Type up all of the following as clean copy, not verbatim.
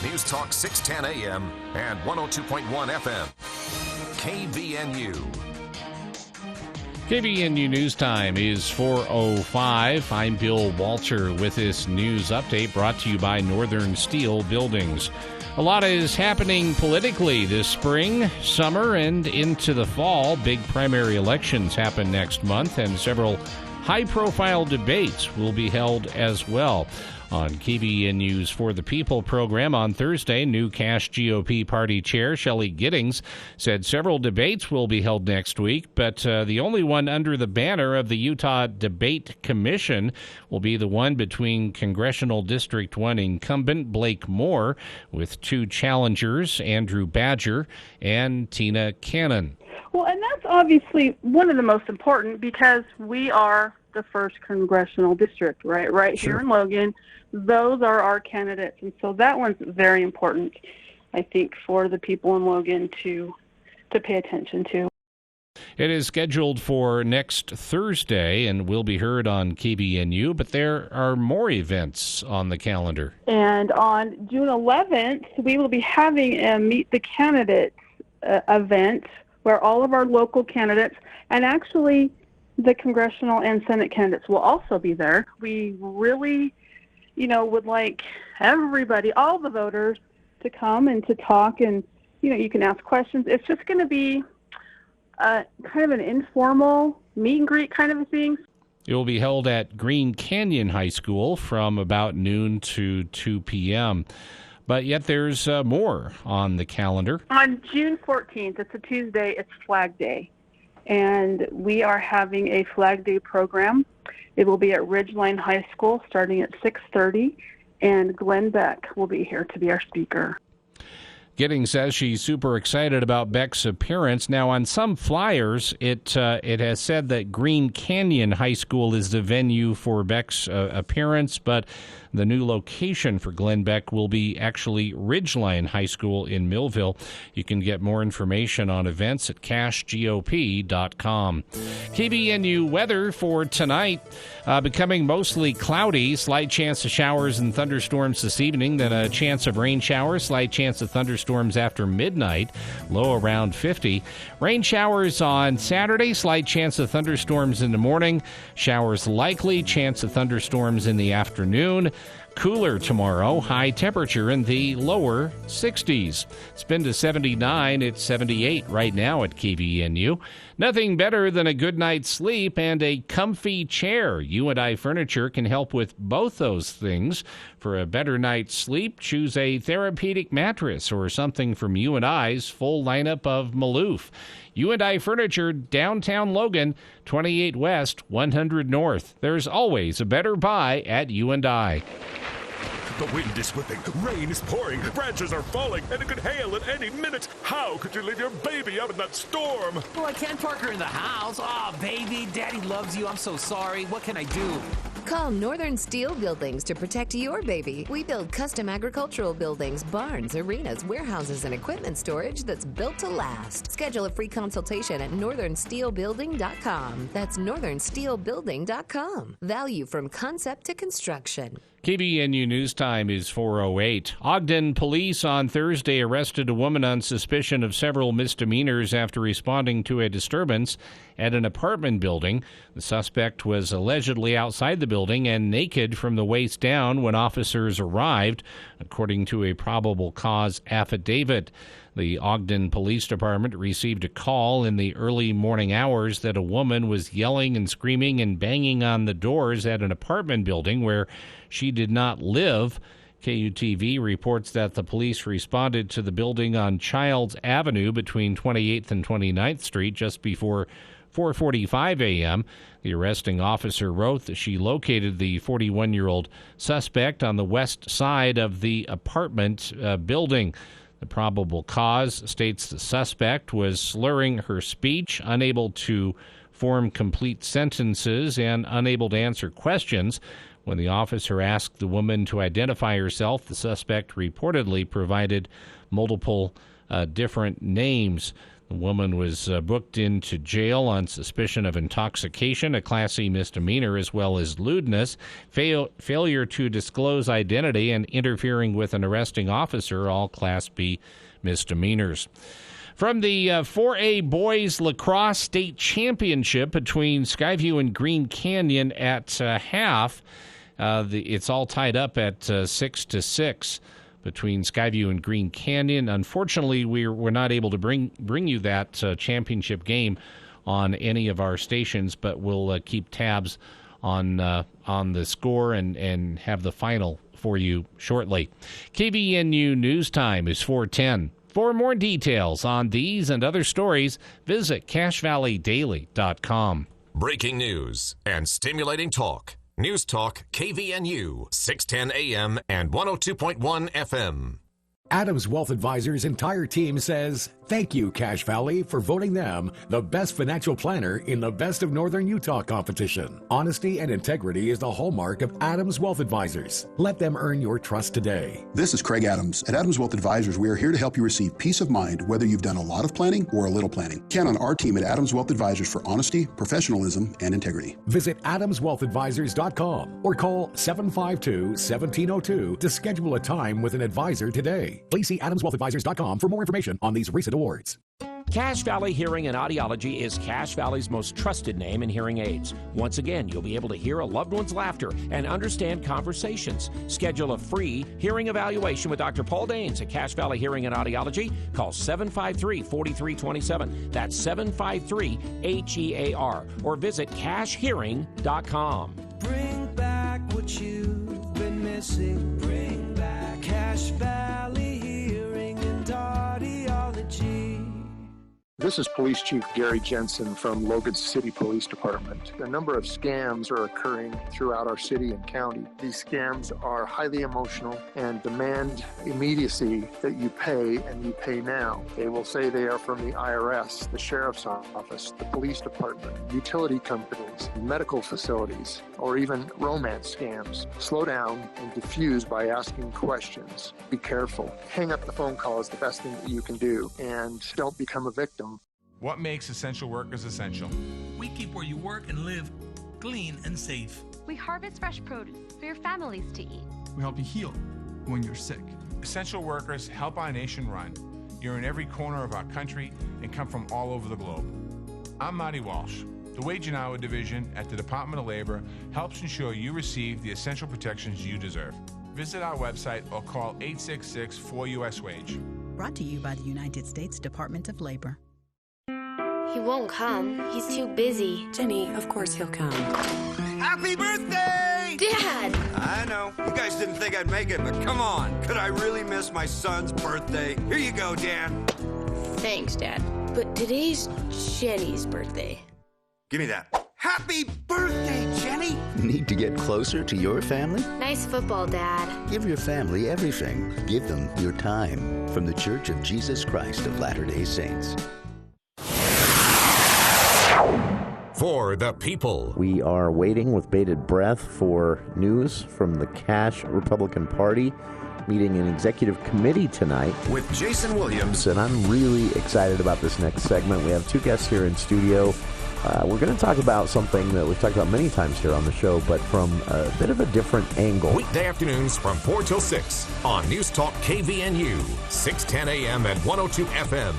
News Talk 610 AM and 102.1 FM. KBNU. KBNU News Time is 4:05. I'm Bill Walter with this news update brought to you by Northern Steel Buildings. A lot is happening politically this spring, summer, and into the fall. Big primary elections happen next month, and several high-profile debates will be held as well. On KBNU's For the People program on Thursday, new Cache GOP Party Chair Shelley Giddings said several debates will be held next week, but the only one under the banner of the Utah Debate Commission will be the one between Congressional District 1 incumbent Blake Moore with two challengers, Andrew Badger and Tina Cannon. Well, and that's obviously one of the most important because we are the first congressional district, right Sure. here in Logan. Those are our candidates, and so that one's very important, I think, for the people in Logan to pay attention to. It is scheduled for next Thursday and will be heard on KBNU, but there are more events on the calendar. And on June 11th, we will be having a Meet the Candidates event where all of our local candidates, and actually the congressional and Senate candidates will also be there. We really, would like everybody, all the voters, to come and to talk, and, you can ask questions. It's just going to be kind of an informal meet and greet kind of a thing. It will be held at Green Canyon High School from about noon to 2 p.m., but yet there's more on the calendar. On June 14th, it's a Tuesday, it's Flag Day. And we are having a Flag Day program. It will be at Ridgeline High School starting at 6:30, and Glenn Beck will be here to be our speaker. Giddings says she's super excited about Beck's appearance. Now, on some flyers, it has said that Green Canyon High School is the venue for Beck's appearance, but the new location for Glenn Beck will be actually Ridgeline High School in Millville. You can get more information on events at cachegop.com. KBNU weather for tonight, becoming mostly cloudy, slight chance of showers and thunderstorms this evening, then a chance of rain showers, slight chance of thunderstorms after midnight, low around 50. Rain showers on Saturday, slight chance of thunderstorms in the morning, showers likely, chance of thunderstorms in the afternoon. Cooler tomorrow, high temperature in the lower 60s. It's been to 79, it's 78 right now at KBNU. Nothing better than a good night's sleep and a comfy chair. U&I Furniture can help with both those things. For a better night's sleep, choose a therapeutic mattress or something from U&I's full lineup of Maloof. U&I Furniture, downtown Logan, 28 West, 100 North. There's always a better buy at U&I. The wind is whipping, rain is pouring, branches are falling, and it could hail at any minute. How could you leave your baby out in that storm? Well, I can't park her in the house. Aw, baby, Daddy loves you. I'm so sorry. What can I do? Call Northern Steel Buildings to protect your baby. We build custom agricultural buildings, barns, arenas, warehouses, and equipment storage that's built to last. Schedule a free consultation at northernsteelbuilding.com. That's northernsteelbuilding.com. Value from concept to construction. KBNU News Time is 4:08. Ogden police on Thursday arrested a woman on suspicion of several misdemeanors after responding to a disturbance at an apartment building. The suspect was allegedly outside the building and naked from the waist down when officers arrived, according to a probable cause affidavit. The Ogden Police Department received a call in the early morning hours that a woman was yelling and screaming and banging on the doors at an apartment building where she did not live. KUTV reports that the police responded to the building on Childs Avenue between 28th and 29th Street just before 4:45 a.m. The arresting officer wrote that she located the 41-year-old suspect on the west side of the apartment building. The probable cause states the suspect was slurring her speech, unable to form complete sentences, and unable to answer questions. When the officer asked the woman to identify herself, the suspect reportedly provided multiple different names. The woman was booked into jail on suspicion of intoxication, a Class C misdemeanor, as well as lewdness, failure to disclose identity, and interfering with an arresting officer, all Class B misdemeanors. From the 4A Boys Lacrosse State Championship between Skyview and Green Canyon at half, it's all tied up at 6-6 between Skyview and Green Canyon. Unfortunately, we're not able to bring you that championship game on any of our stations, but we'll keep tabs on the score and have the final for you shortly. KVNU News Time is 4:10. For more details on these and other stories, visit CacheValleyDaily.com. Breaking news and stimulating talk. News Talk KVNU, 610 AM and 102.1 FM. Adams Wealth Advisors' entire team says, thank you, Cache Valley, for voting them the best financial planner in the Best of Northern Utah competition. Honesty and integrity is the hallmark of Adams Wealth Advisors. Let them earn your trust today. This is Craig Adams. At Adams Wealth Advisors, we are here to help you receive peace of mind, whether you've done a lot of planning or a little planning. Count on our team at Adams Wealth Advisors for honesty, professionalism, and integrity. Visit AdamsWealthAdvisors.com or call 752-1702 to schedule a time with an advisor today. Please see AdamsWealthAdvisors.com for more information on these recent awards. Cache Valley Hearing and Audiology is Cache Valley's most trusted name in hearing aids. Once again, you'll be able to hear a loved one's laughter and understand conversations. Schedule a free hearing evaluation with Dr. Paul Daines at Cache Valley Hearing and Audiology. Call 753-4327. That's 753-HEAR. Or visit CacheHearing.com. Bring back what you've been missing. Bring back Cache Valley Hearing and Audiology. This is Police Chief Gary Jensen from Logan City Police Department. A number of scams are occurring throughout our city and county. These scams are highly emotional and demand immediacy that you pay, and you pay now. They will say they are from the IRS, the Sheriff's Office, the Police Department, utility companies, medical facilities, or even romance scams. Slow down and diffuse by asking questions. Be careful. Hang up the phone call is the best thing that you can do, and don't become a victim. What makes essential workers essential? We keep where you work and live clean and safe. We harvest fresh produce for your families to eat. We help you heal when you're sick. Essential workers help our nation run. You're in every corner of our country and come from all over the globe. I'm Marty Walsh. The Wage and Hour Division at the Department of Labor helps ensure you receive the essential protections you deserve. Visit our website or call 866-4US-WAGE. Brought to you by the United States Department of Labor. He won't come. He's too busy. Jenny, of course he'll come. Happy birthday! Dad! I know. You guys didn't think I'd make it, but come on. Could I really miss my son's birthday? Here you go, Dan. Thanks, Dad. But today's Jenny's birthday. Give me that. Happy birthday, Jenny! Need to get closer to your family? Nice football, Dad. Give your family everything. Give them your time. From the Church of Jesus Christ of Latter-day Saints. For the people. We are waiting with bated breath for news from the Cache Republican Party meeting an executive committee tonight. With Jason Williams. And I'm really excited about this next segment. We have two guests here in studio. We're going to talk about something that we've talked about many times here on the show, but from a bit of a different angle. Weekday afternoons from 4 till 6 on News Talk KVNU, 610 AM and 102 FM.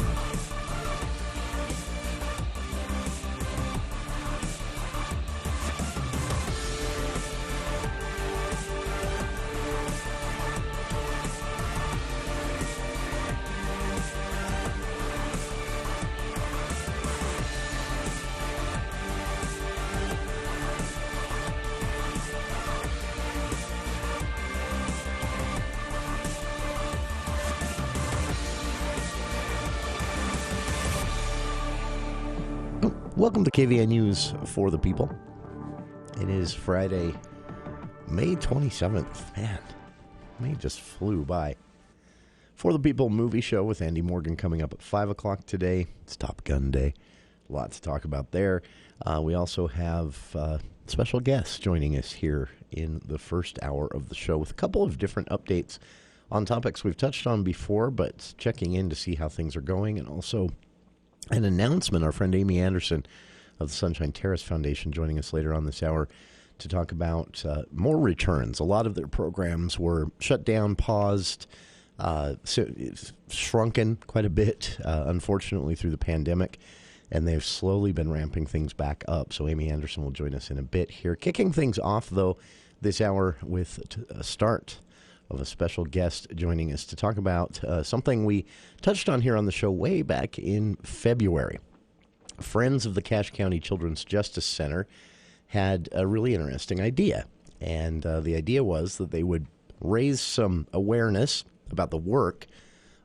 Welcome to KVNU's For the People. It is Friday, May 27th. Man, May just flew by. For the People movie show with Andy Morgan coming up at 5 o'clock today. It's Top Gun Day. A lot to talk about there. We also have special guests joining us here in the first hour of the show with a couple of different updates on topics we've touched on before, but checking in to see how things are going, and also an announcement. Our friend Amy Anderson of the Sunshine Terrace Foundation joining us later on this hour to talk about more returns. A lot of their programs were shut down, paused, shrunken quite a bit, unfortunately, through the pandemic, and they've slowly been ramping things back up. So Amy Anderson will join us in a bit here. Kicking things off, though, this hour with a start of a special guest joining us to talk about something we touched on here on the show way back in February. Friends of the Cache County Children's Justice Center had a really interesting idea, and the idea was that they would raise some awareness about the work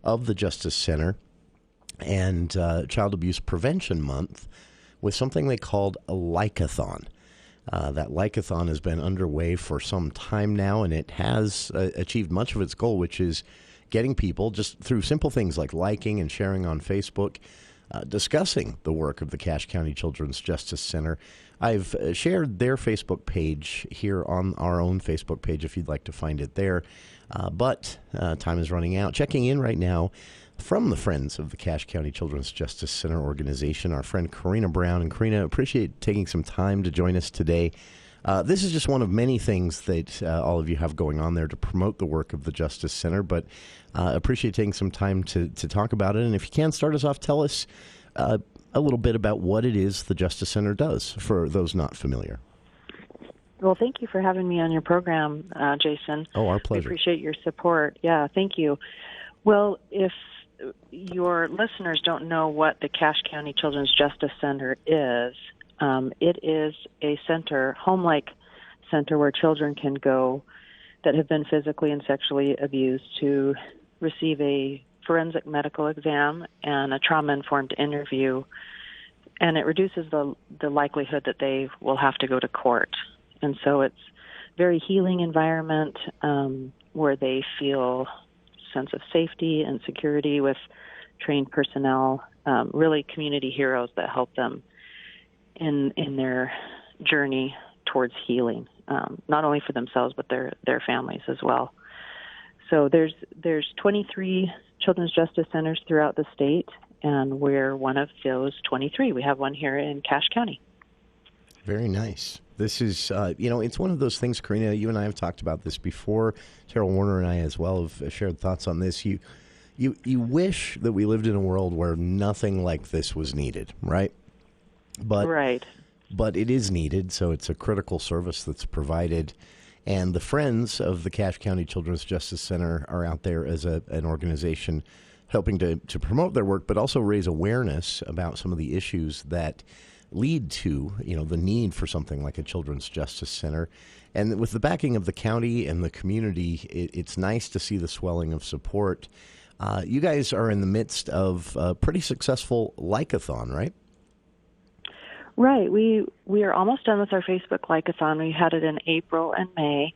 of the Justice Center and Child Abuse Prevention Month with something they called a like-a-thon. That like-a-thon has been underway for some time now, and it has achieved much of its goal, which is getting people, just through simple things like liking and sharing on Facebook, discussing the work of the Cache County Children's Justice Center. I've shared their Facebook page here on our own Facebook page if you'd like to find it there. But time is running out. Checking in right now from the Friends of the Cache County Children's Justice Center organization, our friend Karina Brown. And Karina, appreciate taking some time to join us today. This is just one of many things that all of you have going on there to promote the work of the Justice Center, but appreciate taking some time to talk about it. And if you can, start us off, tell us a little bit about what it is the Justice Center does for those not familiar. Well, thank you for having me on your program, Jason. Oh, our pleasure. We appreciate your support. Yeah, thank you. Well, if your listeners don't know what the Cache County Children's Justice Center is, it is a center, home-like center where children can go that have been physically and sexually abused to receive a forensic medical exam and a trauma-informed interview, and it reduces the likelihood that they will have to go to court. And so it's a very healing environment where they feel a sense of safety and security with trained personnel, really community heroes that help them in their journey towards healing, not only for themselves but their families as well. So there's 23 Children's Justice Centers throughout the state, and we're one of those 23. We have one here in Cache County. Very nice. This is, it's one of those things, Karina, you and I have talked about this before. Terrell Warner and I as well have shared thoughts on this. You wish that we lived in a world where nothing like this was needed, right? Right. But it is needed, so it's a critical service that's provided. And the Friends of the Cache County Children's Justice Center are out there as an organization helping to promote their work, but also raise awareness about some of the issues that lead to, the need for something like a Children's Justice Center. And with the backing of the county and the community, it's nice to see the swelling of support. You guys are in the midst of a pretty successful like-a-thon, right? Right. We are almost done with our Facebook like-a-thon. We had it in April and May.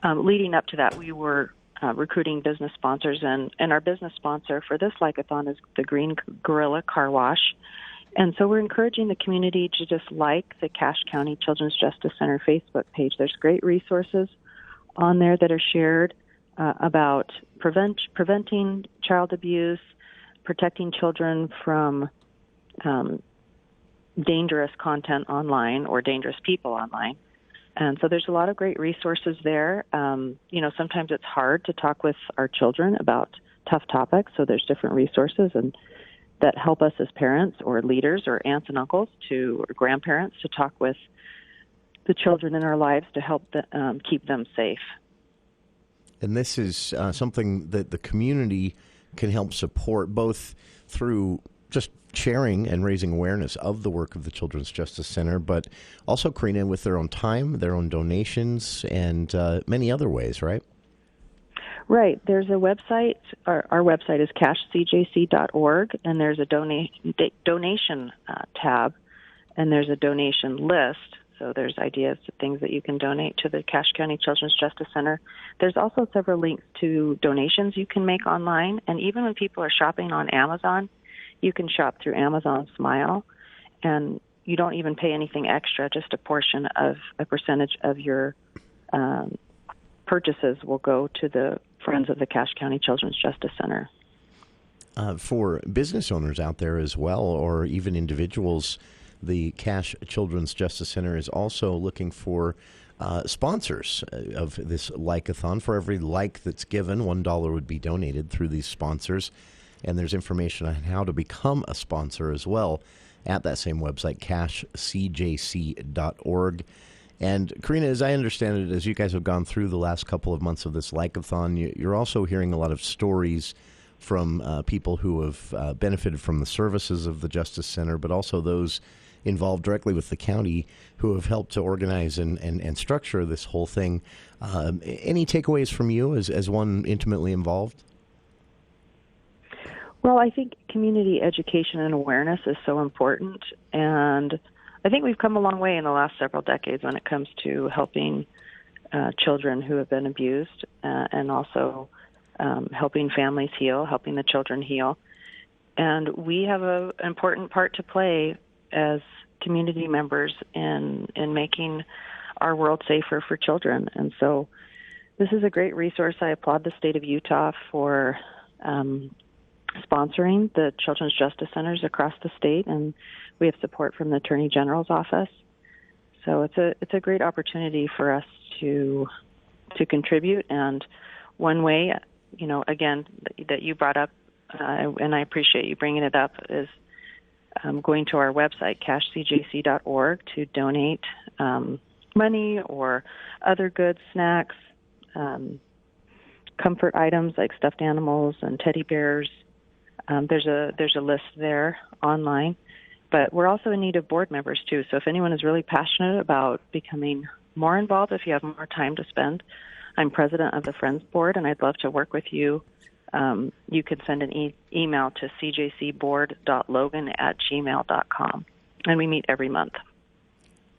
Leading up to that, we were recruiting business sponsors, and our business sponsor for this like-a-thon is the Green Gorilla Car Wash. And so we're encouraging the community to just like the Cache County Children's Justice Center Facebook page. There's great resources on there that are shared about preventing child abuse, protecting children from dangerous content online or dangerous people online. And so there's a lot of great resources there. Sometimes it's hard to talk with our children about tough topics, so there's different resources and that help us as parents or leaders or aunts and uncles or grandparents to talk with the children in our lives to help keep them safe. And this is something that the community can help support, both through just sharing and raising awareness of the work of the Children's Justice Center, but also, Karina, with their own time, their own donations, and many other ways, right? Right. There's a website. Our website is cachecjc.org, and there's a donation tab, and there's a donation list. So there's ideas to things that you can donate to the Cache County Children's Justice Center. There's also several links to donations you can make online, and even when people are shopping on Amazon, you can shop through Amazon Smile, and you don't even pay anything extra. Just a percentage of your purchases will go to the Friends of the Cache County Children's Justice Center. For business owners out there as well, or even individuals, the Cash Children's Justice Center is also looking for sponsors of this like-a-thon. For every like that's given, $1 would be donated through these sponsors. And there's information on how to become a sponsor as well at that same website, cashcjc.org. And Karina, as I understand it, as you guys have gone through the last couple of months of this like-a-thon, you're also hearing a lot of stories from people who have benefited from the services of the Justice Center, but also those involved directly with the county who have helped to organize and structure this whole thing. Any takeaways from you as one intimately involved? Well, I think community education and awareness is so important, and I think we've come a long way in the last several decades when it comes to helping children who have been abused and also helping families heal, helping the children heal. And we have an important part to play as community members in making our world safer for children. And so this is a great resource. I applaud the state of Utah for sponsoring the Children's Justice Centers across the state, and we have support from the Attorney General's office. So it's a great opportunity for us to contribute. And one way, again, that you brought up, and I appreciate you bringing it up, is going to our website, cashcjc.org, to donate money or other goods, snacks, comfort items like stuffed animals and teddy bears. There's a list there online. But we're also in need of board members, too. So if anyone is really passionate about becoming more involved, if you have more time to spend, I'm president of the Friends Board, and I'd love to work with you. You can send an email to cjcboard.logan@gmail.com, and we meet every month.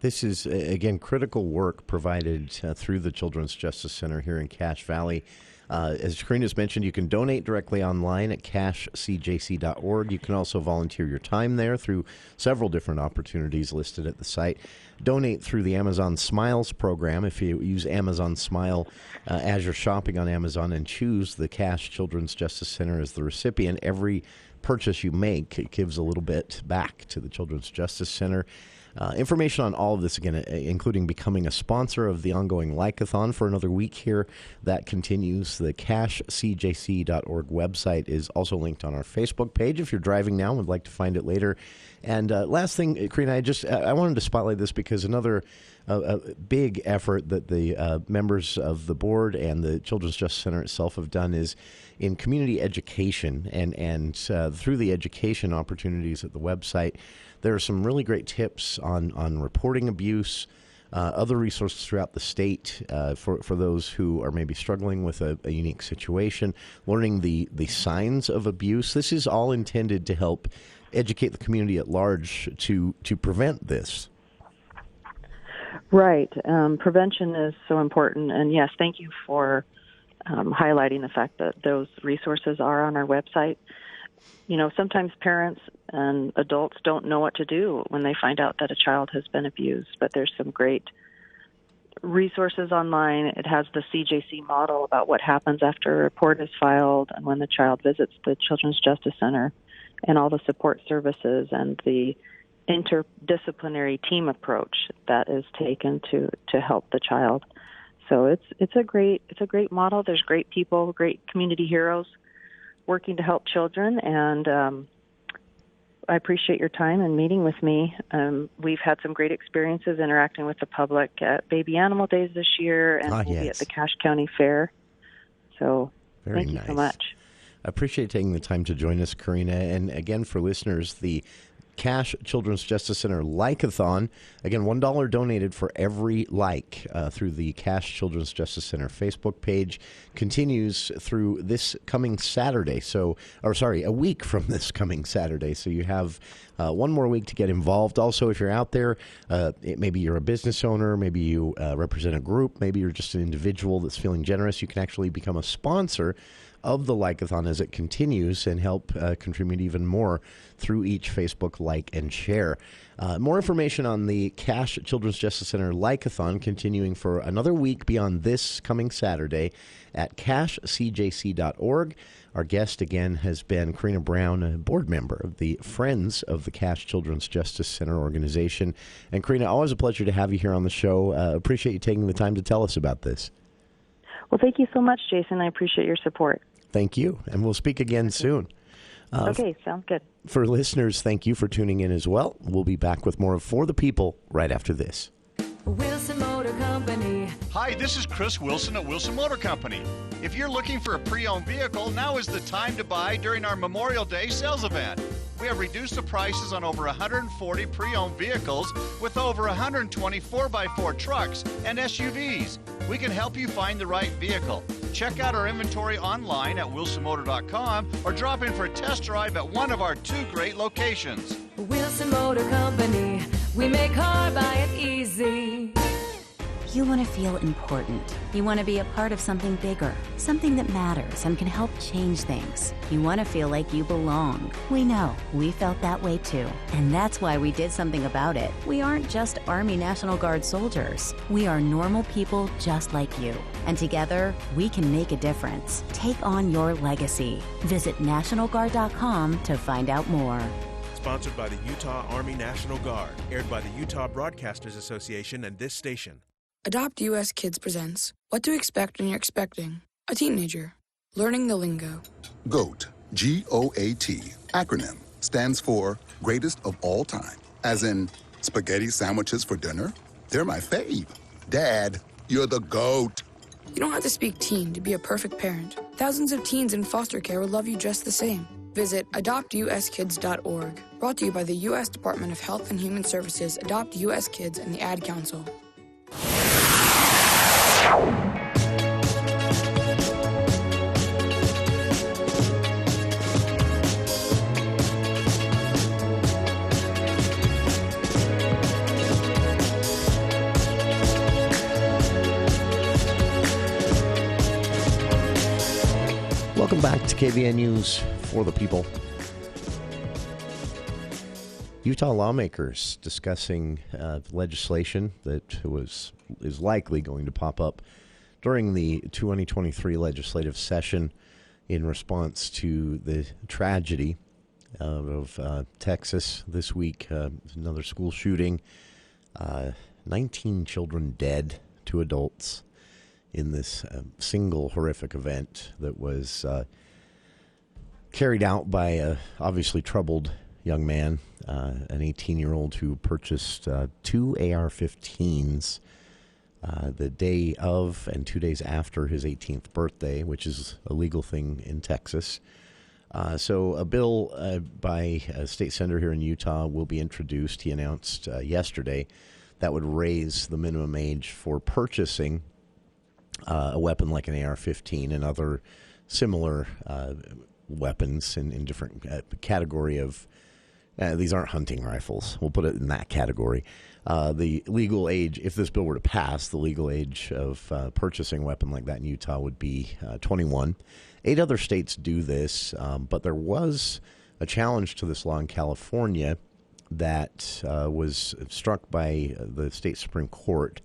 This is, again, critical work provided through the Children's Justice Center here in Cache Valley. As Karina's mentioned, you can donate directly online at cashcjc.org. You can also volunteer your time there through several different opportunities listed at the site. Donate through the Amazon Smiles program. If you use Amazon Smile as you're shopping on Amazon and choose the Cache Children's Justice Center as the recipient, every purchase you make, it gives a little bit back to the Children's Justice Center. Information on all of this, again, including becoming a sponsor of the ongoing like-a-thon for another week here, that continues. The cashcjc.org website is also linked on our Facebook page if you're driving now and would like to find it later. And last thing, Karina, I wanted to spotlight this because another big effort that the members of the board and the Children's Justice Center itself have done is in community education, and through the education opportunities at the website, there are some really great tips on reporting abuse, other resources throughout the state for those who are maybe struggling with a unique situation, learning the signs of abuse. This is all intended to help educate the community at large to prevent this. Right. Prevention is so important. And yes, thank you for highlighting the fact that those resources are on our website. Sometimes parents and adults don't know what to do when they find out that a child has been abused, but there's some great resources online. It has the CJC model about what happens after a report is filed and when the child visits the Children's Justice Center, and all the support services and the interdisciplinary team approach that is taken to help the child. So it's a great model. There's great people, great community heroes working to help children, and I appreciate your time and meeting with me. We've had some great experiences interacting with the public at Baby Animal Days this year, and we'll be at the Cache County Fair. So thank you so much. I appreciate taking the time to join us, Karina. And again, for listeners, the Cache Children's Justice Center Like-a-thon. Again, $1 donated for every like through the Cache Children's Justice Center Facebook page. Continues through this coming Saturday. A week from this coming Saturday. So you have one more week to get involved. Also, if you're out there, maybe you're a business owner, maybe you represent a group, maybe you're just an individual that's feeling generous, you can actually become a sponsor of the like-a-thon as it continues and help contribute even more through each Facebook like and share. More information on the Cash Children's Justice Center Like-a-thon continuing for another week beyond this coming Saturday at cashcjc.org. Our guest again has been Karina Brown, a board member of the Friends of the Cash Children's Justice Center organization. And Karina, always a pleasure to have you here on the show. Appreciate you taking the time to tell us about this. Well, thank you so much, Jason. I appreciate your support. Thank you, and we'll speak again soon. Okay, sounds good. For listeners, thank you for tuning in as well. We'll be back with more of For the People right after this. Wilson Motor Company. Hi, this is Chris Wilson at Wilson Motor Company. If you're looking for a pre-owned vehicle, now is the time to buy during our Memorial Day sales event. We have reduced the prices on over 140 pre-owned vehicles with over 120 4x4 trucks and SUVs. We can help you find the right vehicle. Check out our inventory online at wilsonmotor.com or drop in for a test drive at one of our 2 great locations. Wilson Motor Company. We make car buying easy. You want to feel important. You want to be a part of something bigger, something that matters and can help change things. You want to feel like you belong. We know. We felt that way too. And that's why we did something about it. We aren't just Army National Guard soldiers. We are normal people just like you. And together, we can make a difference. Take on your legacy. Visit NationalGuard.com to find out more. Sponsored by the Utah Army National Guard. Aired by the Utah Broadcasters Association and this station. Adopt US Kids presents What to Expect When You're Expecting a Teenager. Learning the Lingo. GOAT, G-O-A-T, acronym, stands for Greatest of All Time. As in, spaghetti sandwiches for dinner? They're my fave. Dad, you're the GOAT. You don't have to speak teen to be a perfect parent. Thousands of teens in foster care will love you just the same. Visit adoptuskids.org. Brought to you by the U.S. Department of Health and Human Services, Adopt U.S. Kids, and the Ad Council. Welcome back to KVN News for the People. Utah lawmakers discussing legislation that is likely going to pop up during the 2023 legislative session in response to the tragedy of Texas this week. Another school shooting, 19 children dead, 2 adults in this single horrific event that was carried out by a obviously troubled young man, an 18-year-old who purchased 2 AR-15s the day of and 2 days after his 18th birthday, which is a legal thing in Texas. So a bill by a state senator here in Utah will be introduced, he announced yesterday, that would raise the minimum age for purchasing a weapon like an AR-15 and other similar weapons in different category of these aren't hunting rifles. We'll put it in that category. The legal age, if this bill were to pass, the legal age of purchasing a weapon like that in Utah would be 21. 8 other states do this, but there was a challenge to this law in California that was struck by the state Supreme Court,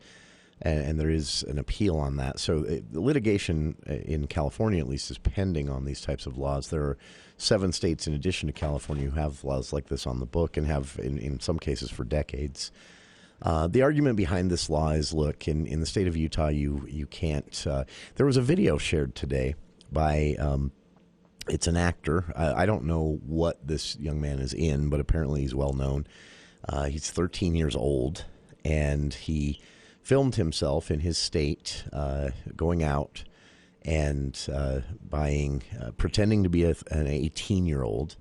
and there is an appeal on that. So the litigation in California, at least, is pending on these types of laws. There are 7 states in addition to California who have laws like this on the book and have, in some cases, for decades. The argument behind this law is, look, in the state of Utah, you can't... there was a video shared today by... it's an actor. I don't know what this young man is in, but apparently he's well known. He's 13 years old, and he filmed himself in his state going out and buying, pretending to be an 18-year-old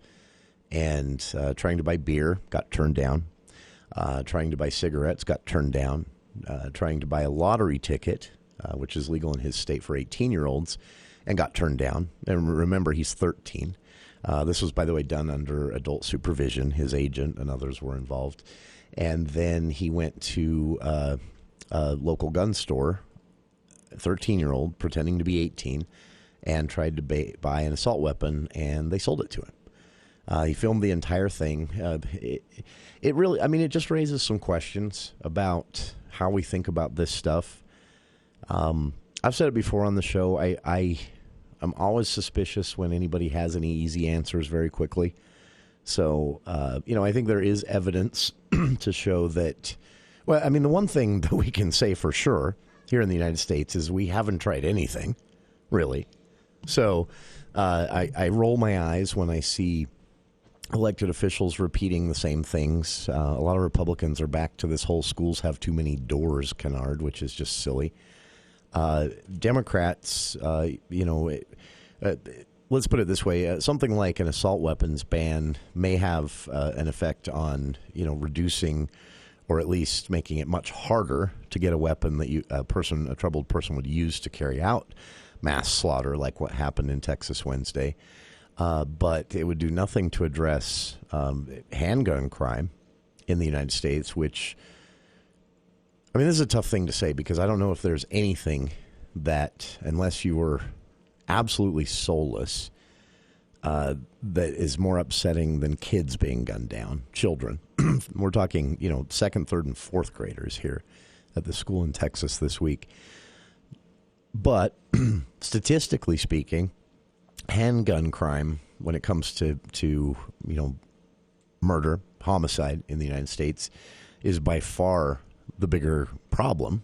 and trying to buy beer, got turned down. Trying to buy cigarettes, got turned down. Trying to buy a lottery ticket, which is legal in his state for 18-year-olds, and got turned down. And remember, he's 13. This was, by the way, done under adult supervision. His agent and others were involved. And then he went to a local gun store, a 13-year-old, pretending to be 18, and tried to buy an assault weapon, and they sold it to him. He filmed the entire thing. It really, I mean, it just raises some questions about how we think about this stuff. I've said it before on the show. I'm always suspicious when anybody has any easy answers very quickly. So, I think there is evidence to show that, well, I mean, the one thing that we can say for sure here in the United States is we haven't tried anything, really. So I roll my eyes when I see elected officials repeating the same things. A lot of Republicans are back to this whole schools have too many doors canard, which is just silly. Democrats, let's put it this way. Something like an assault weapons ban may have an effect on, reducing or at least making it much harder to get a weapon that a troubled person would use to carry out mass slaughter like what happened in Texas Wednesday. But it would do nothing to address handgun crime in the United States, which, I mean, this is a tough thing to say because I don't know if there's anything that, unless you were absolutely soulless, that is more upsetting than kids being gunned down, children. We're talking, second, third, and fourth graders here at the school in Texas this week. But statistically speaking, handgun crime, when it comes to murder, homicide in the United States, is by far the bigger problem.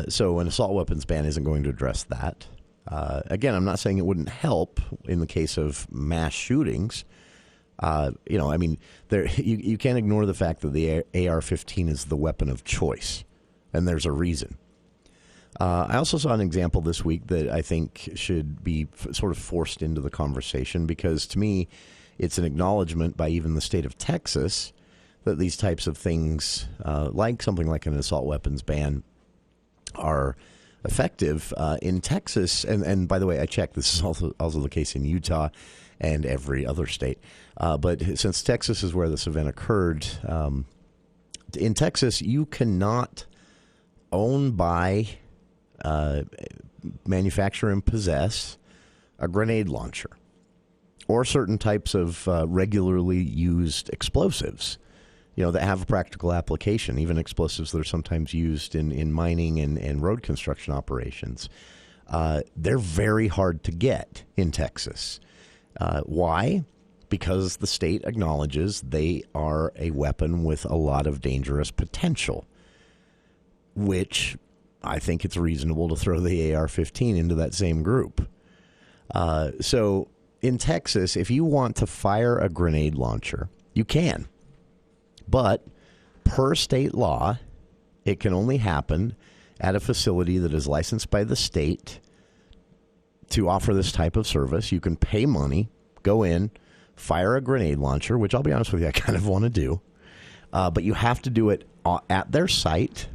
So an assault weapons ban isn't going to address that. Again, I'm not saying it wouldn't help in the case of mass shootings. You can't ignore the fact that the AR-15 is the weapon of choice, and there's a reason. I also saw an example this week that I think should be sort of forced into the conversation because, to me, it's an acknowledgement by even the state of Texas that these types of things, like something like an assault weapons ban, are effective in Texas. And by the way, I checked, this is also the case in Utah and every other state. But since Texas is where this event occurred, in Texas, you cannot own, buy, manufacture, and possess a grenade launcher or certain types of regularly used explosives, that have a practical application, even explosives that are sometimes used in mining and road construction operations. They're very hard to get in Texas. Why? Because the state acknowledges they are a weapon with a lot of dangerous potential, which I think it's reasonable to throw the AR-15 into that same group. So in Texas, if you want to fire a grenade launcher, you can. But per state law, it can only happen at a facility that is licensed by the state to offer this type of service. You can pay money, go in, fire a grenade launcher, which I'll be honest with you, I kind of want to do. But you have to do it at their site.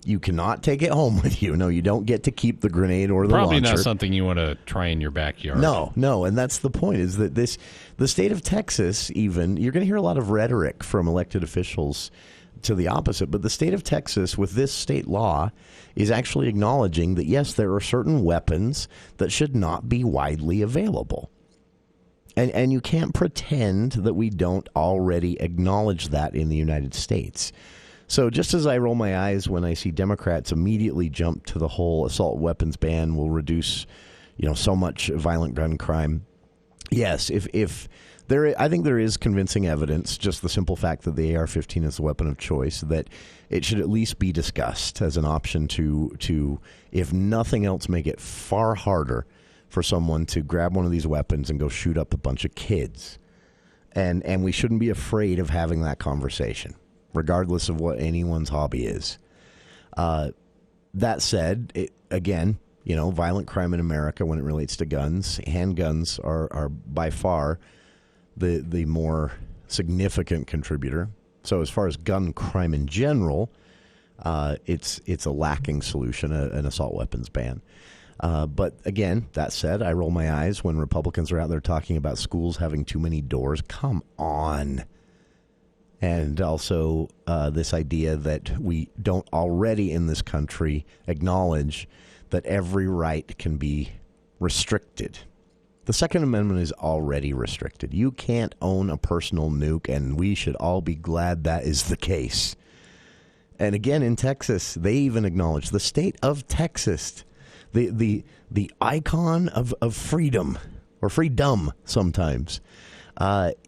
You cannot take it home with you. No, you don't get to keep the grenade or the launcher. Probably not something you want to try in your backyard. No, and that's the point, is that the state of Texas, even, you're going to hear a lot of rhetoric from elected officials to the opposite, but the state of Texas, with this state law, is actually acknowledging that, yes, there are certain weapons that should not be widely available. And you can't pretend that we don't already acknowledge that in the United States. So just as I roll my eyes when I see Democrats immediately jump to the whole assault weapons ban will reduce, so much violent gun crime. Yes, if there, I think there is convincing evidence, just the simple fact that the AR-15 is the weapon of choice, that it should at least be discussed as an option to, if nothing else, make it far harder for someone to grab one of these weapons and go shoot up a bunch of kids. And we shouldn't be afraid of having that conversation, regardless of what anyone's hobby is. That said, again, violent crime in America when it relates to guns, handguns are by far the more significant contributor. So as far as gun crime in general, it's a lacking solution, an assault weapons ban. But again, that said, I roll my eyes when Republicans are out there talking about schools having too many doors. Come on. And also this idea that we don't already in this country acknowledge that every right can be restricted. The Second Amendment is already restricted. You can't own a personal nuke, and we should all be glad that is the case. And again, in Texas, they even acknowledge the state of Texas, the icon of freedom, or freedom sometimes.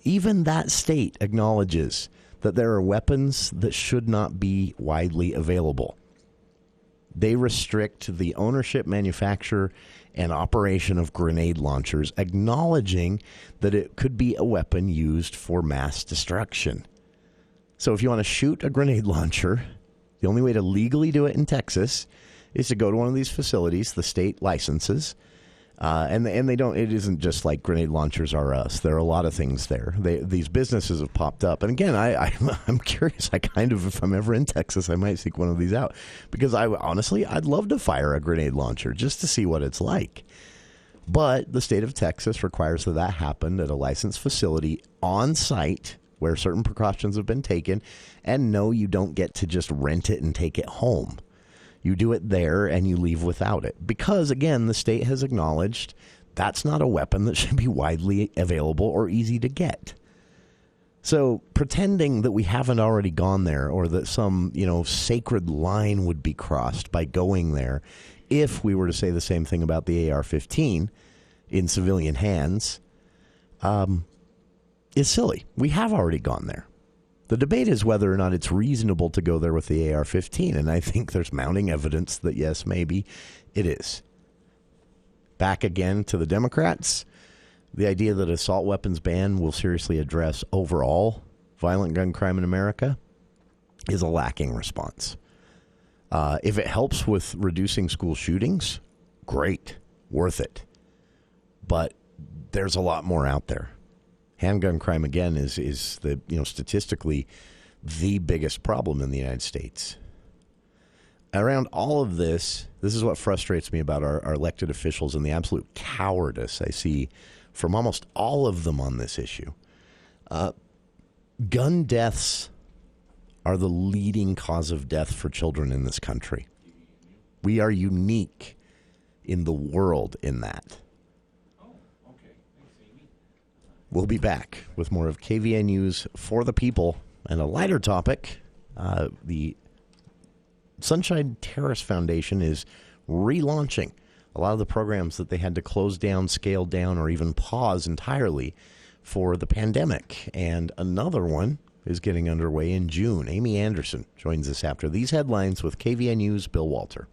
Even that state acknowledges that there are weapons that should not be widely available. They restrict the ownership, manufacture, and operation of grenade launchers, acknowledging that it could be a weapon used for mass destruction. So if you want to shoot a grenade launcher, the only way to legally do it in Texas is to go to one of these facilities, the state licenses, and they don't. It isn't just like Grenade Launchers R Us. There are a lot of things there. These businesses have popped up, and again, I'm curious. If I'm ever in Texas, I might seek one of these out because I'd love to fire a grenade launcher just to see what it's like. But the state of Texas requires that happen at a licensed facility on site where certain precautions have been taken, and no, you don't get to just rent it and take it home. You do it there and you leave without it. Because, again, the state has acknowledged that's not a weapon that should be widely available or easy to get. So pretending that we haven't already gone there or that some, sacred line would be crossed by going there, if we were to say the same thing about the AR-15 in civilian hands, is silly. We have already gone there. The debate is whether or not it's reasonable to go there with the AR-15, and I think there's mounting evidence that, yes, maybe it is. Back again to the Democrats, the idea that assault weapons ban will seriously address overall violent gun crime in America is a lacking response. If it helps with reducing school shootings, great, worth it. But there's a lot more out there. Handgun crime, again, is the statistically the biggest problem in the United States. Around all of this is what frustrates me about our elected officials and the absolute cowardice I see from almost all of them on this issue. Gun deaths are the leading cause of death for children in this country. We are unique in the world in that. We'll be back with more of KVN News for the People and a lighter topic. The Sunshine Terrace Foundation is relaunching a lot of the programs that they had to close down, scale down, or even pause entirely for the pandemic. And another one is getting underway in June. Amy Anderson joins us after these headlines with KVN News' Bill Walter.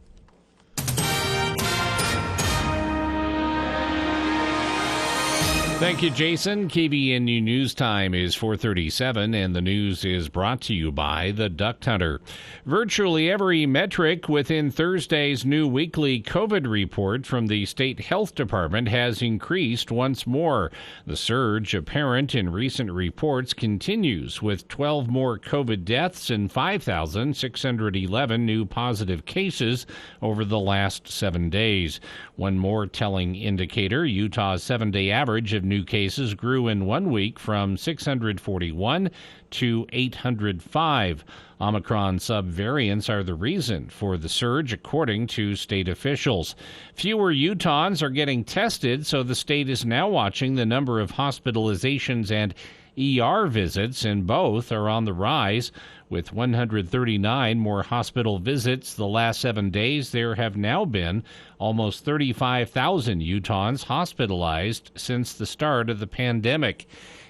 Thank you, Jason. KVNU News Time is 4:37, and the news is brought to you by the Duck Hunter. Virtually every metric within Thursday's new weekly COVID report from the State Health Department has increased once more. The surge apparent in recent reports continues, with 12 more COVID deaths and 5,611 new positive cases over the last 7 days. One more telling indicator, Utah's 7-day average of new cases grew in 1 week from 641 to 805. Omicron subvariants are the reason for the surge, according to state officials. Fewer Utahns are getting tested, so the state is now watching the number of hospitalizations and ER visits, and both are on the rise. With 139 more hospital visits the last 7 days, there have now been almost 35,000 Utahns hospitalized since the start of the pandemic.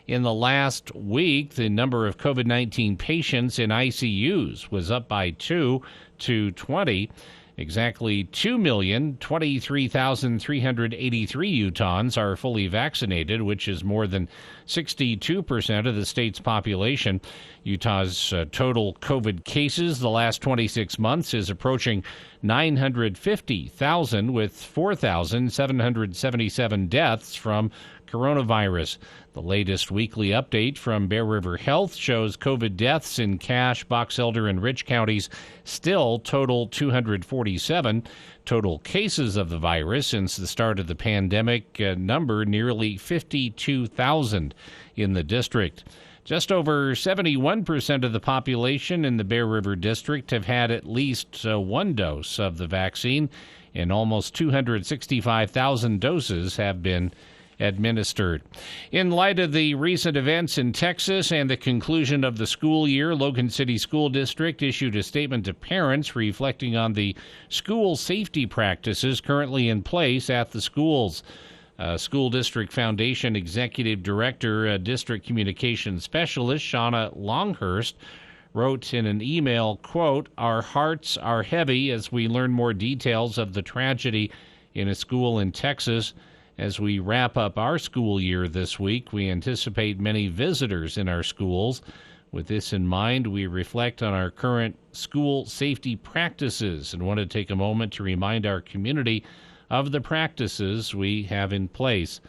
In the last week, the number of COVID-19 patients in ICUs was up by 2 to 20. Exactly 2,023,383 Utahns are fully vaccinated, which is more than 62% of the state's population. Utah's total COVID cases the last 26 months is approaching 950,000, with 4,777 deaths from coronavirus. The latest weekly update from Bear River Health shows COVID deaths in Cache, Box Elder, and Rich counties still total 247. Total cases of the virus since the start of the pandemic number nearly 52,000 in the district. Just over 71% of the population in the Bear River District have had at least one dose of the vaccine, and almost 265,000 doses have been administered. In light of the recent events in Texas and the conclusion of the school year, Logan City School District issued a statement to parents reflecting on the school safety practices currently in place at the schools. School District Foundation Executive Director, District Communications Specialist Shauna Longhurst wrote in an email, quote, "Our hearts are heavy as we learn more details of the tragedy in a school in Texas. As we wrap up our school year this week, we anticipate many visitors in our schools. With this in mind, we reflect on our current school safety practices and want to take a moment to remind our community of the practices we have in place."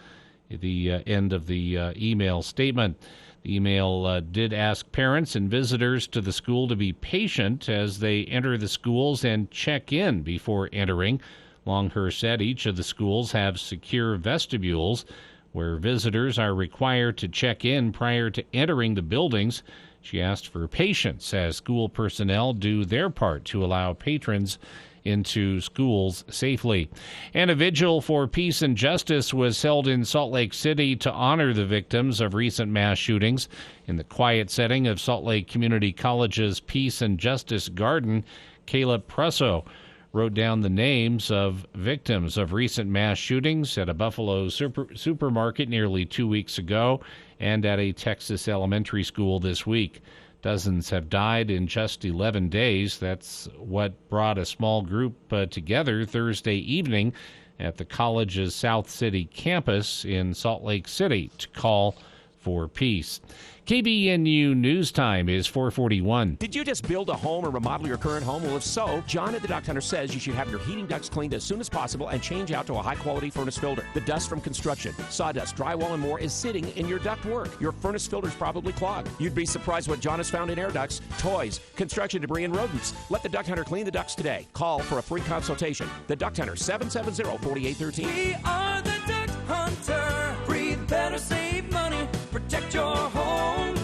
At the end of the email statement. The email did ask parents and visitors to the school to be patient as they enter the schools and check in before entering. Longhurst said each of the schools have secure vestibules where visitors are required to check in prior to entering the buildings. She asked for patience as school personnel do their part to allow patrons into schools safely. And a vigil for peace and justice was held in Salt Lake City to honor the victims of recent mass shootings. In the quiet setting of Salt Lake Community College's Peace and Justice Garden, Caleb Presso wrote down the names of victims of recent mass shootings at a Buffalo supermarket nearly 2 weeks ago and at a Texas elementary school this week. Dozens have died in just 11 days. That's what brought a small group together Thursday evening at the college's South City campus in Salt Lake City to call for peace. KBNU News Time is 4:41. Did you just build a home or remodel your current home? Well, if so, John at the Duct Hunter says you should have your heating ducts cleaned as soon as possible and change out to a high-quality furnace filter. The dust from construction, sawdust, drywall, and more is sitting in your duct work. Your furnace filter's probably clogged. You'd be surprised what John has found in air ducts, toys, construction debris, and rodents. Let the Duct Hunter clean the ducts today. Call for a free consultation. The Duct Hunter, 770-4813. We are the Duct Hunter. Breathe better, save money, protect your home.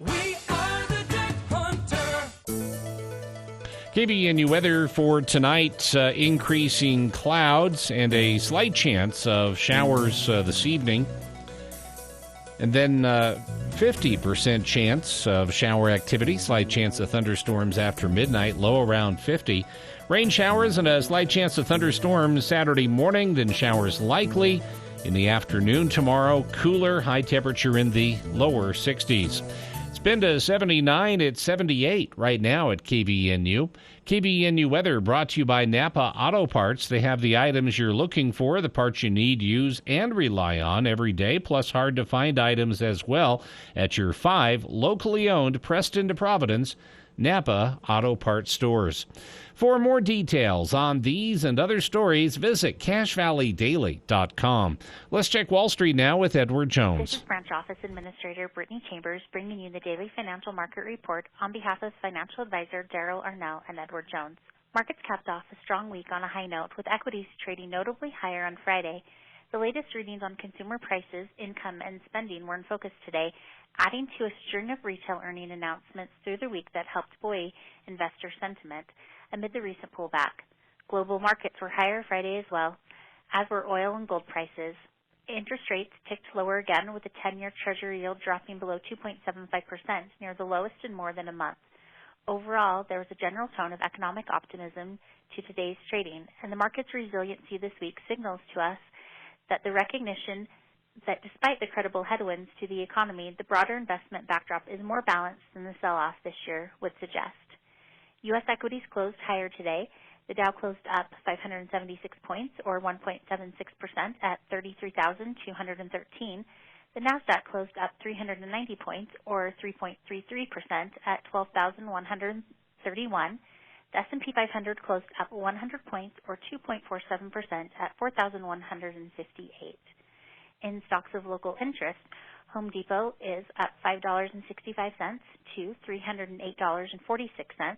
We are the Duct Hunter. KBNU weather for tonight, increasing clouds and a slight chance of showers this evening. And then 50% chance of shower activity, slight chance of thunderstorms after midnight, low around 50. Rain showers and a slight chance of thunderstorms Saturday morning, then showers likely in the afternoon tomorrow. Cooler, high temperature in the lower 60s. It's been to 79. It's 78 right now at KBNU. KBNU weather brought to you by Napa Auto Parts. They have the items you're looking for, the parts you need, use, and rely on every day, plus hard-to-find items as well at your 5 locally owned Preston to Providence Napa Auto Parts stores. For more details on these and other stories, visit CashValleyDaily.com. Let's check Wall Street now with Edward Jones. This is Branch Office Administrator Brittany Chambers bringing you the Daily Financial Market Report on behalf of Financial Advisor Daryl Arnell and Edward Jones. Markets capped off a strong week on a high note, with equities trading notably higher on Friday. The latest readings on consumer prices, income, and spending were in focus today, adding to a string of retail earning announcements through the week that helped buoy investor sentiment amid the recent pullback. Global markets were higher Friday as well, as were oil and gold prices. Interest rates ticked lower again, with the 10-year Treasury yield dropping below 2.75%, near the lowest in more than a month. Overall, there was a general tone of economic optimism to today's trading, and the market's resiliency this week signals to us that the recognition that despite the credible headwinds to the economy, the broader investment backdrop is more balanced than the sell-off this year would suggest. U.S. equities closed higher today. The Dow closed up 576 points, or 1.76%, at 33,213. The Nasdaq closed up 390 points, or 3.33%, at 12,131. The S&P 500 closed up 100 points, or 2.47%, at 4,158. In stocks of local interest, Home Depot is up $5.65 to $308.46.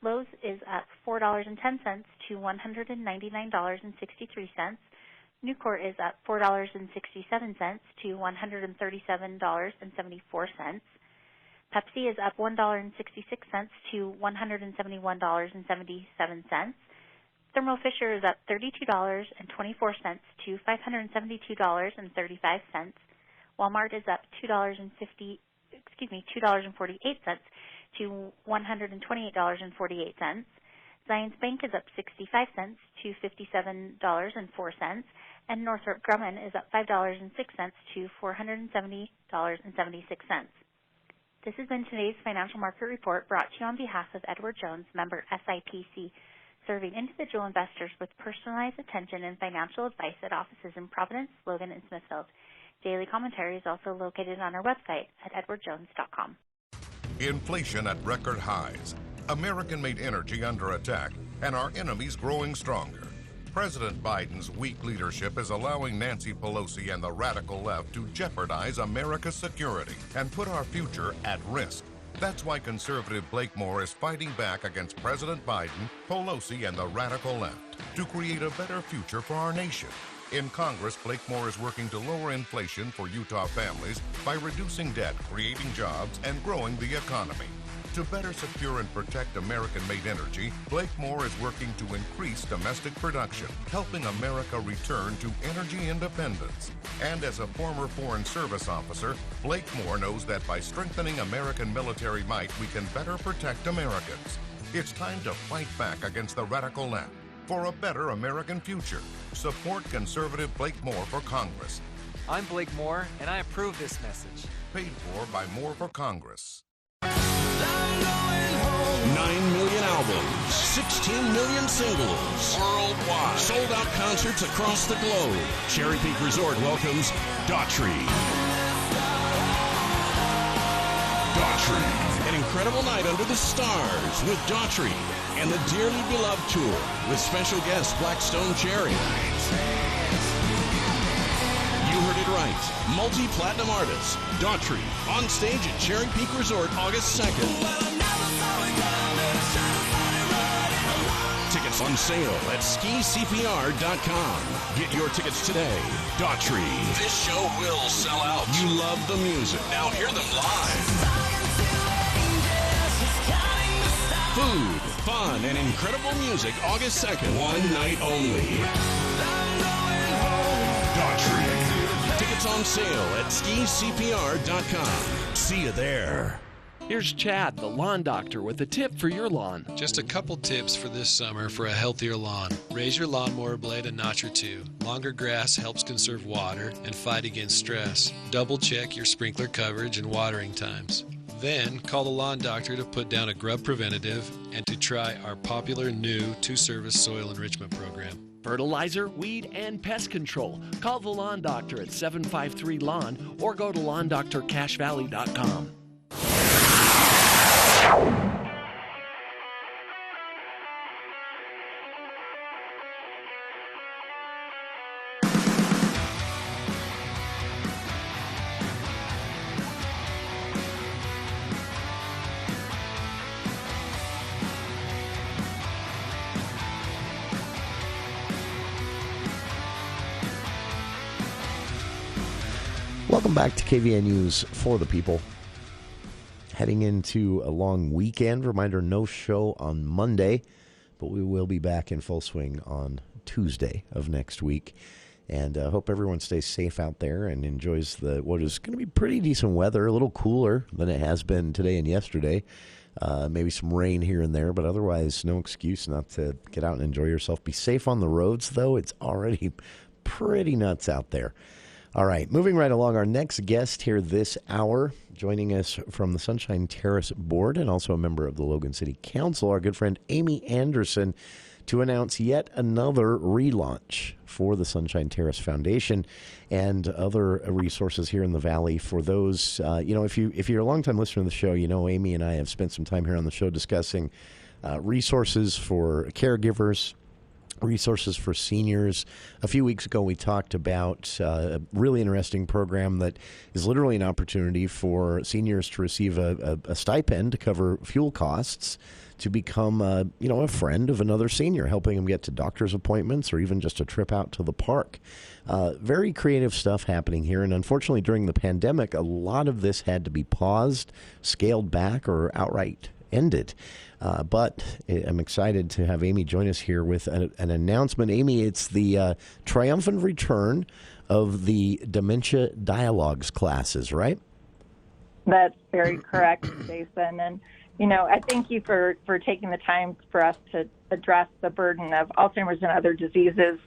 Lowe's is up $4.10 to $199.63. Nucor is up $4.67 to $137.74. Pepsi is up $1.66 to $171.77. Thermo Fisher is up $32.24 to $572.35. Walmart is up $2.48 to $128.48. Zions Bank is up 65 cents to $57.04, and Northrop Grumman is up $5.06 to $470.76. This has been today's Financial Market Report, brought to you on behalf of Edward Jones, member SIPC, serving individual investors with personalized attention and financial advice at offices in Providence, Logan, and Smithfield. Daily commentary is also located on our website at edwardjones.com. Inflation at record highs, American-made energy under attack, and our enemies growing stronger. President Biden's weak leadership is allowing Nancy Pelosi and the radical left to jeopardize America's security and put our future at risk. That's why conservative Blakemore is fighting back against President Biden, Pelosi, and the radical left to create a better future for our nation. In Congress, Blakemore is working to lower inflation for Utah families by reducing debt, creating jobs, and growing the economy. To better secure and protect American-made energy, Blakemore is working to increase domestic production, helping America return to energy independence. And as a former Foreign Service officer, Blakemore knows that by strengthening American military might, we can better protect Americans. It's time to fight back against the radical left for a better American future. Support conservative Blakemore for Congress. I'm Blake Moore, and I approve this message. Paid for by Moore for Congress. 9 million albums, 16 million singles, worldwide. Sold out concerts across the globe. Cherry Peak Resort welcomes Daughtry. Daughtry, an incredible night under the stars with Daughtry and the Dearly Beloved Tour with special guest Blackstone Cherry. You heard it right. Multi-platinum artist, Daughtry, on stage at Cherry Peak Resort August 2nd. Tickets on sale at skicpr.com. Get your tickets today. Daughtry. This show will sell out. You love the music. Now hear them live. Food, fun, and incredible music August 2nd. One night only. Daughtry. Tickets on sale at skicpr.com. See you there. Here's Chad, the lawn doctor, with a tip for your lawn. Just a couple tips for this summer for a healthier lawn. Raise your lawnmower blade a notch or two. Longer grass helps conserve water and fight against stress. Double check your sprinkler coverage and watering times. Then call the lawn doctor to put down a grub preventative and to try our popular new 2-service soil enrichment program. Fertilizer, weed, and pest control. Call the lawn doctor at 753-LAWN or go to LawndoctorCashValley.com. Welcome back to KVN News for the People. Heading into a long weekend. Reminder, no show on Monday, but we will be back in full swing on Tuesday of next week. And hope everyone stays safe out there and enjoys what is going to be pretty decent weather, a little cooler than it has been today and yesterday. Maybe some rain here and there, but otherwise no excuse not to get out and enjoy yourself. Be safe on the roads, though. It's already pretty nuts out there. All right, moving right along, our next guest here this hour, joining us from the Sunshine Terrace Board and also a member of the Logan City Council, our good friend Amy Anderson, to announce yet another relaunch for the Sunshine Terrace Foundation and other resources here in the Valley for those, if you're a longtime listener to the show, you know Amy and I have spent some time here on the show discussing resources for caregivers, resources for seniors. A few weeks ago, we talked about a really interesting program that is literally an opportunity for seniors to receive a stipend to cover fuel costs, to become a friend of another senior, helping them get to doctor's appointments or even just a trip out to the park. Very creative stuff happening here. And unfortunately, during the pandemic, a lot of this had to be paused, scaled back, or outright ended. But I'm excited to have Amy join us here with an announcement. Amy, it's the triumphant return of the Dementia Dialogues classes, right? That's very correct, Jason. And, I thank you for taking the time for us to address the burden of Alzheimer's and other diseases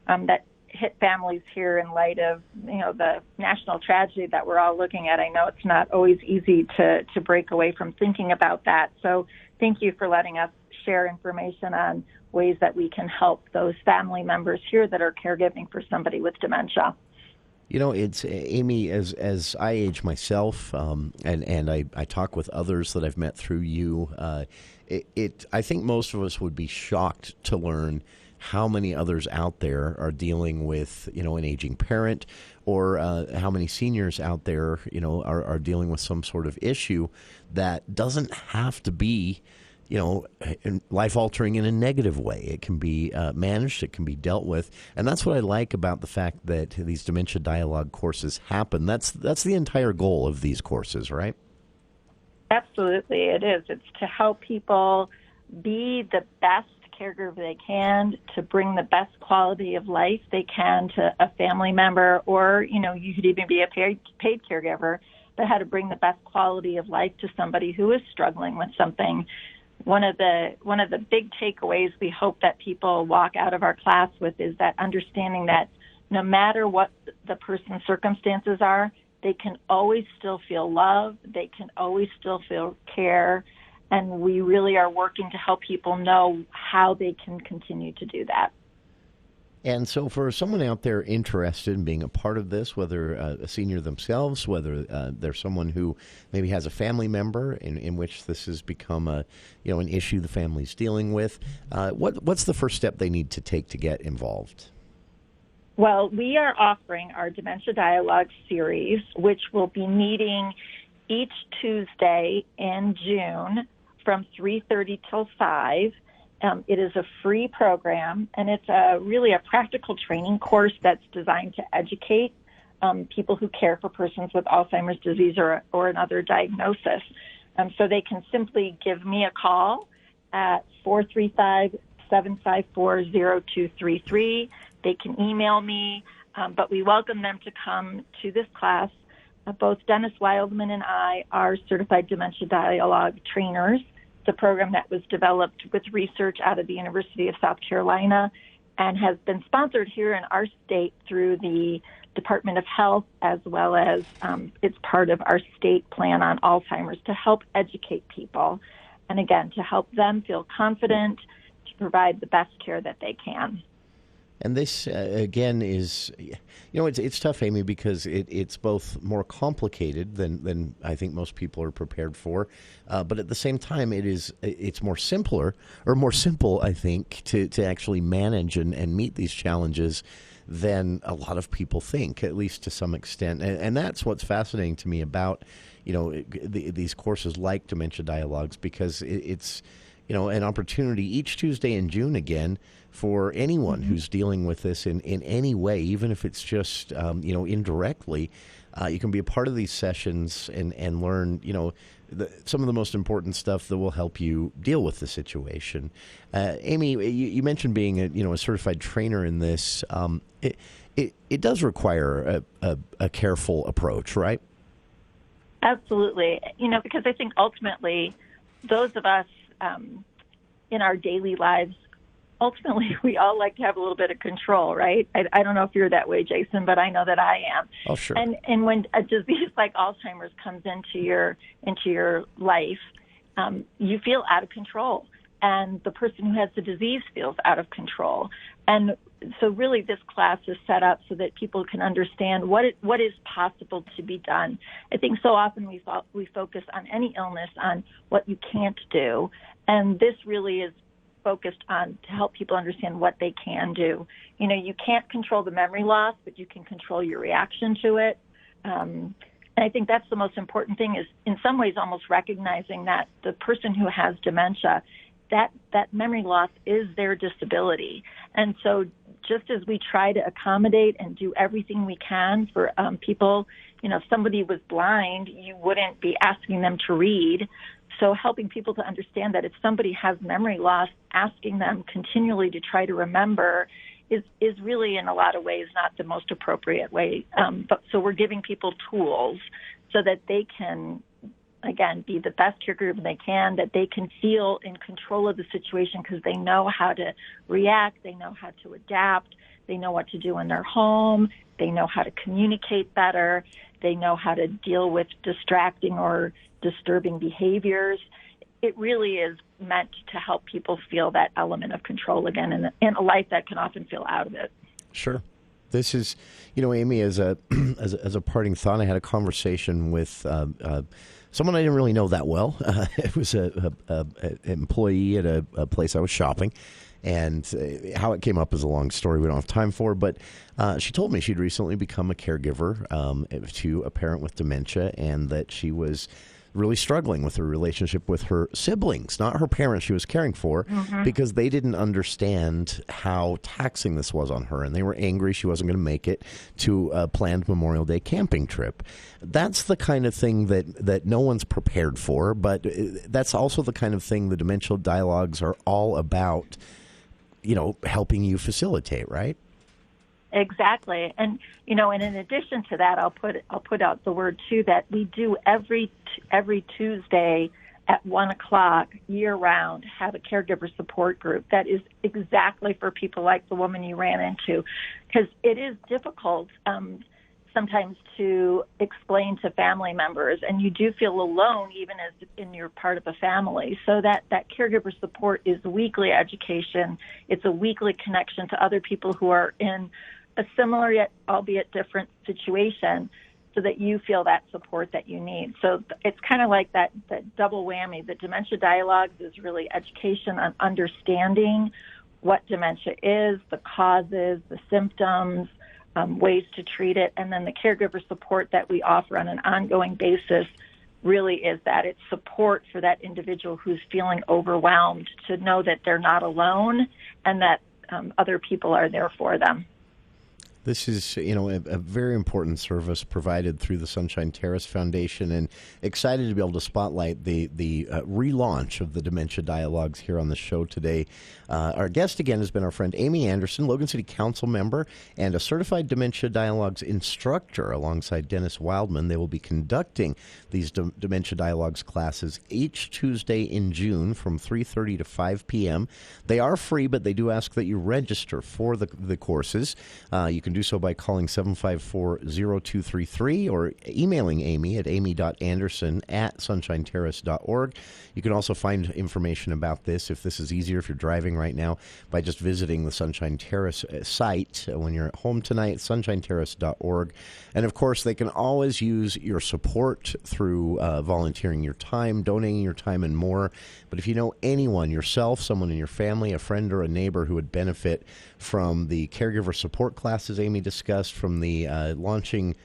that hit families here in light of, the national tragedy that we're all looking at. I know it's not always easy to break away from thinking about that. So thank you for letting us share information on ways that we can help those family members here that are caregiving for somebody with dementia. It's Amy, as I age myself, and I talk with others that I've met through you. I think most of us would be shocked to learn how many others out there are dealing with, an aging parent, or how many seniors out there, are dealing with some sort of issue that doesn't have to be, life-altering in a negative way. It can be managed, it can be dealt with, and that's what I like about the fact that these Dementia Dialogue courses happen. That's the entire goal of these courses, right? Absolutely, it is. It's to help people be the best caregiver they can, to bring the best quality of life they can to a family member, or, you could even be a paid caregiver, but how to bring the best quality of life to somebody who is struggling with something. One of the big takeaways we hope that people walk out of our class with is that understanding that no matter what the person's circumstances are, they can always still feel love, they can always still feel care, and we really are working to help people know how they can continue to do that. And so for someone out there interested in being a part of this, whether a senior themselves, whether they're someone who maybe has a family member in which this has become an issue the family's dealing with, what's the first step they need to take to get involved? Well, we are offering our Dementia Dialogues series, which will be meeting each Tuesday in June from 3:30 till 5. It is a free program, and it's really a practical training course that's designed to educate people who care for persons with Alzheimer's disease or another diagnosis. So they can simply give me a call at 435-754-0233. They can email me, but we welcome them to come to this class. Both Dennis Wildman and I are certified Dementia Dialogue trainers. It's a program that was developed with research out of the University of South Carolina and has been sponsored here in our state through the Department of Health, as well as it's part of our state plan on Alzheimer's to help educate people. And again, to help them feel confident to provide the best care that they can. And this, again, is, it's tough, Amy, because it's both more complicated than I think most people are prepared for. But at the same time, it's more simple, I think, to actually manage and meet these challenges than a lot of people think, at least to some extent. And that's what's fascinating to me about, these courses like Dementia Dialogues, because it's, an opportunity each Tuesday in June again for anyone who's dealing with this in any way, even if it's just, indirectly. You can be a part of these sessions and learn, some of the most important stuff that will help you deal with the situation. Amy, you mentioned being a certified trainer in this. It does require a careful approach, right? Absolutely. Because I think ultimately those of us in our daily lives, ultimately, we all like to have a little bit of control, right? I don't know if you're that way, Jason, but I know that I am. Oh, sure. And when a disease like Alzheimer's comes into your life, you feel out of control, and the person who has the disease feels out of control. And so, really, this class is set up so that people can understand what is possible to be done. I think so often we focus on any illness on what you can't do, and this really is focused on to help people understand what they can do. You can't control the memory loss, but you can control your reaction to it. And I think that's the most important thing, is in some ways almost recognizing that the person who has dementia, that memory loss is their disability. And so just as we try to accommodate and do everything we can for people, if somebody was blind, you wouldn't be asking them to read. So helping people to understand that if somebody has memory loss, asking them continually to try to remember is really in a lot of ways not the most appropriate way. But so we're giving people tools so that they can, again, be the best caregiver they can, that they can feel in control of the situation because they know how to react, they know how to adapt, they know what to do in their home, they know how to communicate better, they know how to deal with distracting or disturbing behaviors. It really is meant to help people feel that element of control again in a life that can often feel out of it. Sure. This is, Amy, as a parting thought, I had a conversation with someone I didn't really know that well. It was an employee at a place I was shopping. And how it came up is a long story we don't have time for. But she told me she'd recently become a caregiver to a parent with dementia, and that she was really struggling with her relationship with her siblings, not her parents she was caring for, because they didn't understand how taxing this was on her. And they were angry she wasn't going to make it to a planned Memorial Day camping trip. That's the kind of thing that no one's prepared for, but that's also the kind of thing the Dementia Dialogues are all about, helping you facilitate, right? Exactly. And, and in addition to that, I'll put out the word too, that we do every Tuesday at 1:00 year round have a caregiver support group that is exactly for people like the woman you ran into, because it is difficult sometimes to explain to family members, and you do feel alone even as in you're part of a family. So that caregiver support is weekly education. It's a weekly connection to other people who are in a similar yet albeit different situation, so that you feel that support that you need. So it's kind of like that double whammy. The Dementia Dialogues is really education on understanding what dementia is, the causes, the symptoms, ways to treat it, and then the caregiver support that we offer on an ongoing basis really is that it's support for that individual who's feeling overwhelmed, to know that they're not alone and that other people are there for them. This is, a very important service provided through the Sunshine Terrace Foundation, and excited to be able to spotlight the relaunch of the Dementia Dialogues here on the show today. Our guest again has been our friend Amy Anderson, Logan City Council member and a certified Dementia Dialogues instructor alongside Dennis Wildman. They will be conducting these Dementia Dialogues classes each Tuesday in June from 3:30 to 5 p.m. They are free, but they do ask that you register for the courses. You can do so by calling 754-0233 or emailing Amy at amy.anderson@sunshineterrace.org. You can also find information about this, if this is easier, if you're driving right now, by just visiting the Sunshine Terrace site when you're at home tonight, sunshineterrace.org. And, of course, they can always use your support through volunteering your time, donating your time, and more. But if you know anyone, yourself, someone in your family, a friend or a neighbor who would benefit from the caregiver support classes Amy discussed, from the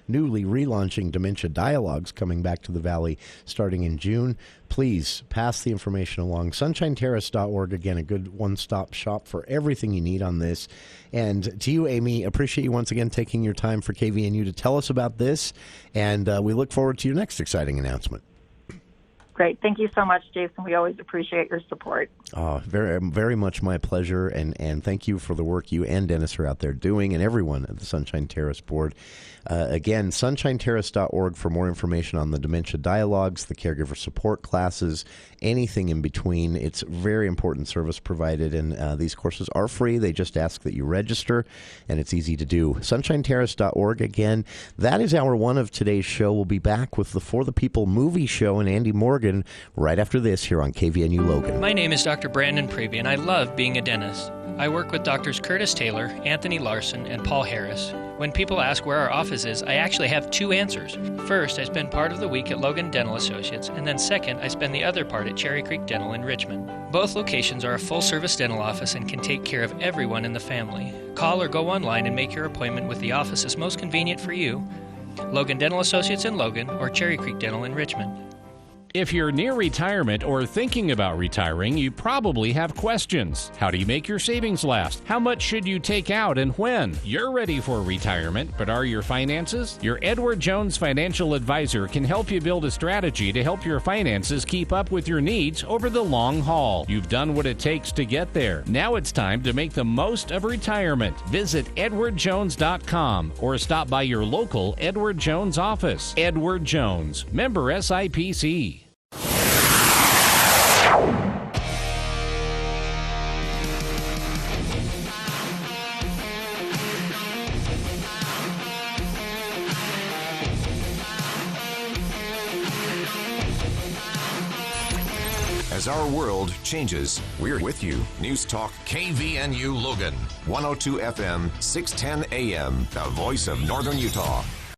newly relaunching Dementia Dialogues coming back to the Valley starting in June, please pass the information along. SunshineTerrace.org, again, a good one-stop shop for everything you need on this. And to you, Amy, appreciate you once again taking your time for KVNU to tell us about this, and we look forward to your next exciting announcement. Great. Thank you so much, Jason. We always appreciate your support. Oh, very, very much my pleasure, and thank you for the work you and Dennis are out there doing, and everyone at the Sunshine Terrace Board. Again, sunshineterrace.org for more information on the Dementia Dialogues, the caregiver support classes, anything in between. It's a very important service provided, and these courses are free. They just ask that you register, and it's easy to do. Sunshineterrace.org. Again, that is hour one of today's show. We'll be back with the For the People movie show and Andy Morgan right after this here on KVNU Logan. My name is Dr. Brandon Prevey, and I love being a dentist. I work with Drs. Curtis Taylor, Anthony Larson, and Paul Harris. When people ask where our office is, I actually have two answers. First, I spend part of the week at Logan Dental Associates, and then second, I spend the other part at Cherry Creek Dental in Richmond. Both locations are a full-service dental office and can take care of everyone in the family. Call or go online and make your appointment with the offices most convenient for you. Logan Dental Associates in Logan or Cherry Creek Dental in Richmond. If you're near retirement or thinking about retiring, you probably have questions. How do you make your savings last? How much should you take out and when? You're ready for retirement, but are your finances? Your Edward Jones financial advisor can help you build a strategy to help your finances keep up with your needs over the long haul. You've done what it takes to get there. Now it's time to make the most of retirement. Visit edwardjones.com or stop by your local Edward Jones office. Edward Jones, member SIPC. As our world changes, we're with you. News Talk KVNU Logan, 102 FM, 610 AM, the voice of Northern Utah.